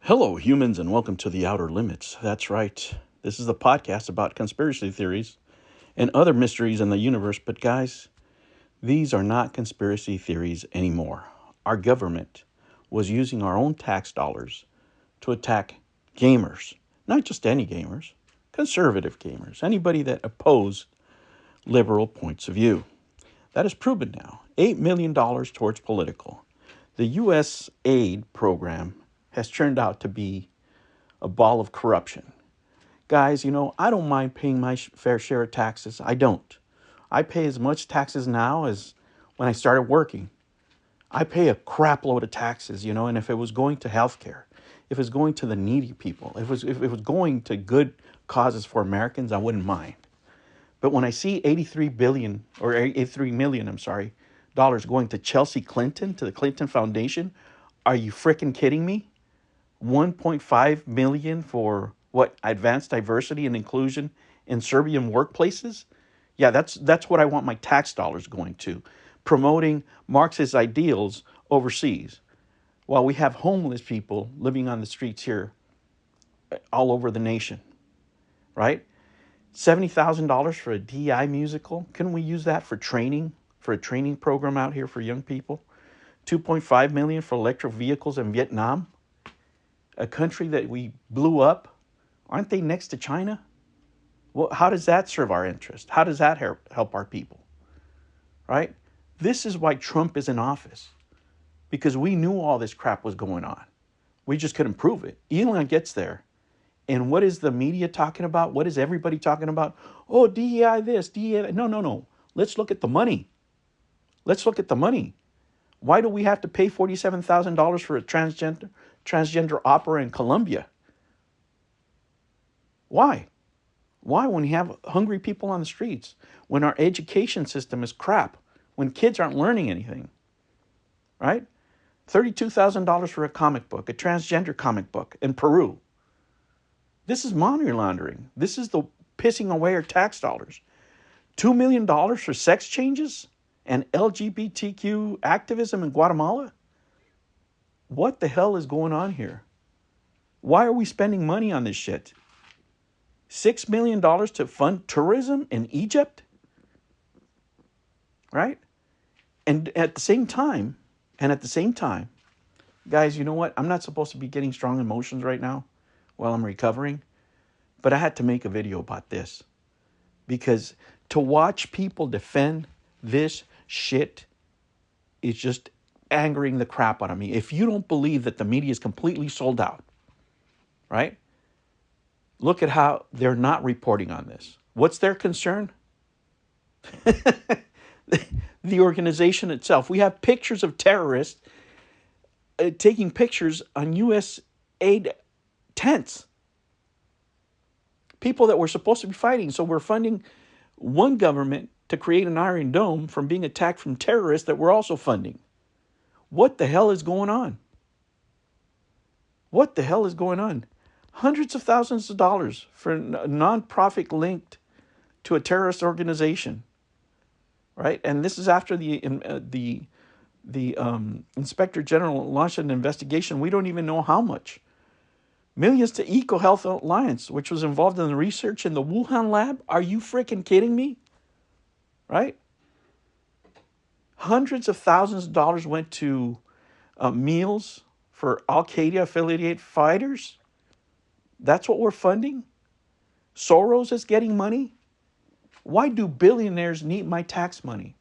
Hello, humans, and welcome to The Outer Limits. That's right. This is a podcast about conspiracy theories and other mysteries in the universe. But, guys, these are not conspiracy theories anymore. Our government was using our own tax dollars to attack gamers, not just any gamers, conservative gamers, anybody that opposed liberal points of view. That is proven now. $8 million towards political. The Usaid program has turned out to be a ball of corruption. Guys, I don't mind paying my fair share of taxes. I don't. I pay as much taxes now as when I started working. I pay a crap load of taxes, and if it was going to healthcare, if it was going to the needy people, if it was going to good causes for Americans, I wouldn't mind. But when I see 83 million, dollars going to Chelsea Clinton, to the Clinton Foundation, are you freaking kidding me? 1.5 million for what? Advanced diversity and inclusion in Serbian workplaces? Yeah, that's what I want my tax dollars going to. Promoting Marxist ideals overseas. While we have homeless people living on the streets here all over the nation, right? $70,000 for a DI musical. Couldn't we use that for training, for a training program out here for young people? 2.5 million for electric vehicles in Vietnam, a country that we blew up. Aren't they next to China? Well, how does that serve our interest? How does that help our people? Right? This is why Trump is in office, because we knew all this crap was going on. We just couldn't prove it. Elon gets there. And what is the media talking about? What is everybody talking about? Oh, DEI this, DEI that. No, no, no. Let's look at the money. Let's look at the money. Why do we have to pay $47,000 for a transgender opera in Colombia? Why? Why, when you have hungry people on the streets, when our education system is crap, when kids aren't learning anything, right? $32,000 for a comic book, a transgender comic book in Peru. This is money laundering. This is the pissing away our tax dollars. $2 million for sex changes and LGBTQ activism in Guatemala? What the hell is going on here? Why are we spending money on this shit? $6 million to fund tourism in Egypt? Right? And at the same time, guys, you know what? I'm not supposed to be getting strong emotions right now while I'm recovering, but I had to make a video about this, because to watch people defend this shit is just angering the crap out of me. If you don't believe that the media is completely sold out, right? Look at how they're not reporting on this. What's their concern? The organization itself. We have pictures of terrorists taking pictures on U.S. aid tents. People that were supposed to be fighting. So we're funding one government to create an Iron Dome from being attacked from terrorists that we're also funding. What the hell is going on? What the hell is going on? Hundreds of thousands of dollars for a non-profit linked to a terrorist organization, right? And this is after the Inspector General launched an investigation. We don't even know how much. Millions to EcoHealth Alliance, which was involved in the research in the Wuhan lab. Are you freaking kidding me? Right? Hundreds of thousands of dollars went to meals for Al-Qaeda affiliated fighters. That's what we're funding? Soros is getting money? Why do billionaires need my tax money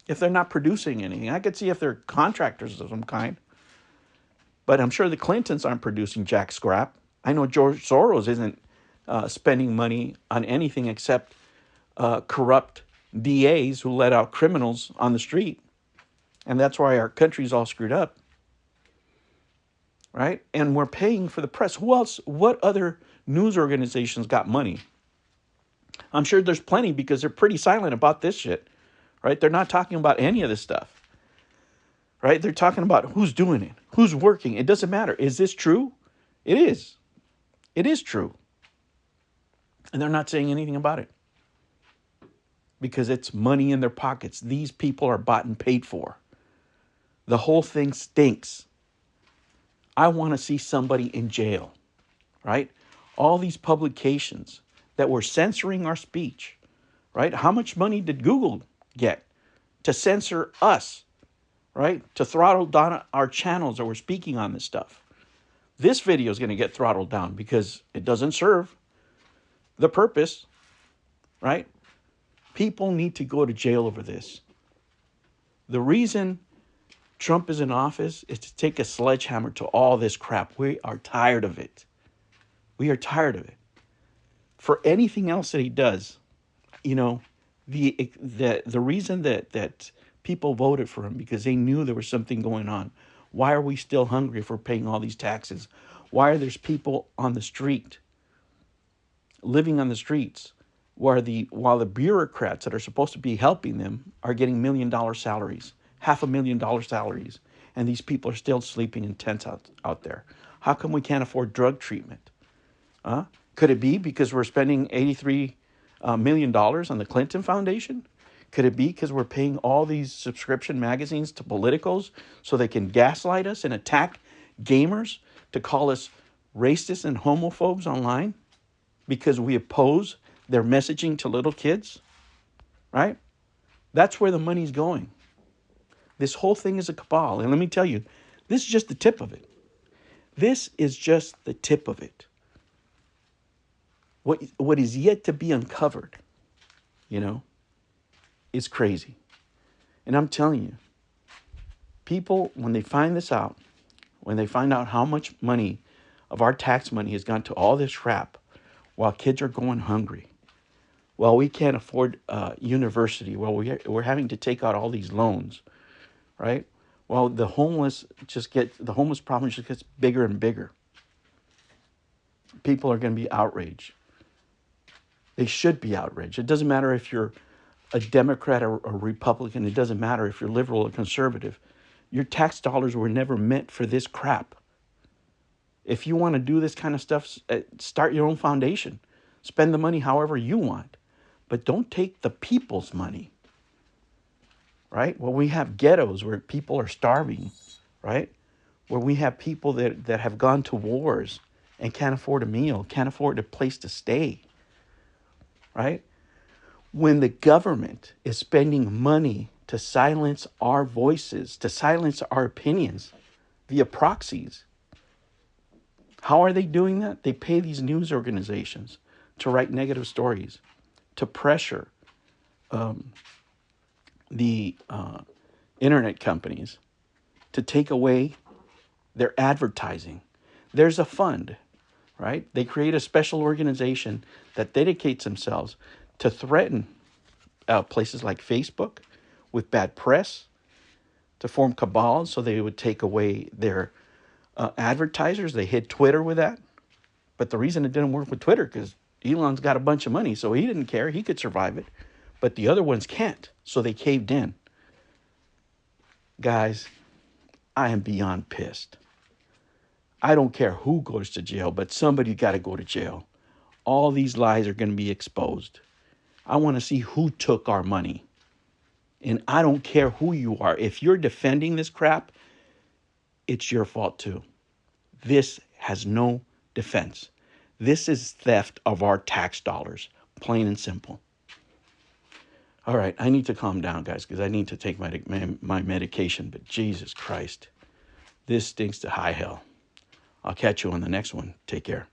if they're not producing anything? I could see if they're contractors of some kind. But I'm sure the Clintons aren't producing jack scrap. I know George Soros isn't spending money on anything except corrupt DAs who let out criminals on the street. And that's why our country's all screwed up. Right? And we're paying for the press. Who else? What other news organizations got money? I'm sure there's plenty, because they're pretty silent about this shit. Right? They're not talking about any of this stuff. Right? They're talking about who's doing it, who's working. It doesn't matter. Is this true? It is. It is true. And they're not saying anything about it, because it's money in their pockets. These people are bought and paid for. The whole thing stinks. I want to see somebody in jail, right? All these publications that were censoring our speech, right? How much money did Google get to censor us, right? To throttle down our channels that were speaking on this stuff. This video is going to get throttled down because it doesn't serve the purpose, right? People need to go to jail over this. The reason Trump is in office is to take a sledgehammer to all this crap. We are tired of it. We are tired of it. For anything else that he does, you know, the reason that people voted for him because they knew there was something going on. Why are we still hungry if we're paying all these taxes? Why are there people on the street, living on the streets, while the bureaucrats that are supposed to be helping them are getting $1 million salaries, $500,000 salaries, and these people are still sleeping in tents out there? How come we can't afford drug treatment? Could it be because we're spending $83 million on the Clinton Foundation? Could it be because we're paying all these subscription magazines to politicals so they can gaslight us and attack gamers, to call us racists and homophobes online because we oppose their messaging to little kids, right? That's where the money's going. This whole thing is a cabal. And let me tell you, this is just the tip of it. This is just the tip of it. What is yet to be uncovered, is crazy. And I'm telling you, people, when they find this out, when they find out how much money of our tax money has gone to all this crap while kids are going hungry, while we can't afford university, while we're having to take out all these loans, right? While the homeless problem just gets bigger and bigger. People are going to be outraged. They should be outraged. It doesn't matter if you're a Democrat or a Republican. It doesn't matter if you're liberal or conservative. Your tax dollars were never meant for this crap. If you want to do this kind of stuff, start your own foundation. Spend the money however you want. But don't take the people's money, right? Well, we have ghettos where people are starving, right? Where we have people that have gone to wars and can't afford a meal, can't afford a place to stay, right? When the government is spending money to silence our voices, to silence our opinions via proxies, how are they doing that? They pay these news organizations to write negative stories, to pressure the internet companies to take away their advertising. There's a fund, right? They create a special organization that dedicates themselves to threaten places like Facebook with bad press, to form cabals so they would take away their advertisers. They hit Twitter with that. But the reason it didn't work with Twitter because Elon's got a bunch of money, so he didn't care. He could survive it. But the other ones can't, so they caved in. Guys, I am beyond pissed. I don't care who goes to jail, but somebody got to go to jail. All these lies are going to be exposed. I want to see who took our money. And I don't care who you are. If you're defending this crap, it's your fault too. This has no defense. This is theft of our tax dollars, plain and simple. All right, I need to calm down, guys, because I need to take my medication. But Jesus Christ, this stinks to high hell. I'll catch you on the next one. Take care.